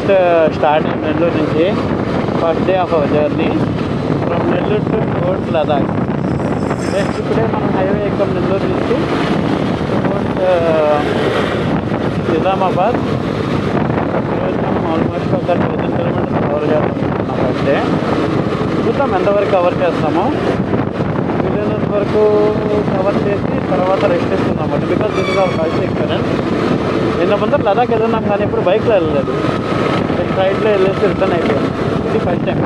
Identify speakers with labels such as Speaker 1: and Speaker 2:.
Speaker 1: Just start అయ్యి నెల్లూరు నుంచి first day of our journey from Nellore to towards Ladakh. Next ఇప్పుడే మనం హైవే ఎక్కాం నెల్లూరు నుంచి టువర్డ్స్ నిజామాబాద్. ఈరోజు మనం ఆల్మోస్ట్ ఒక 1000 కిలోమీటర్స్ కవర్ చేస్తున్నాం ఫస్ట్ డే. చూద్దాం ఎంతవరకు కవర్ చేస్తామో. వీలైనంత వరకు కవర్ చేసి తర్వాత రెస్ట్ తీసుకుందాం అన్నమాట. Because this is our first experience. నిన్న ముందర లదాఖ్ వెళ్తున్నాం కానీ ఇప్పుడు బైక్లో వెళ్ళలేదు, ఫ్లైట్లో వెళ్ళేసి రిటర్న్ అయిపోయాం. ఇది ఫస్ట్ టైం.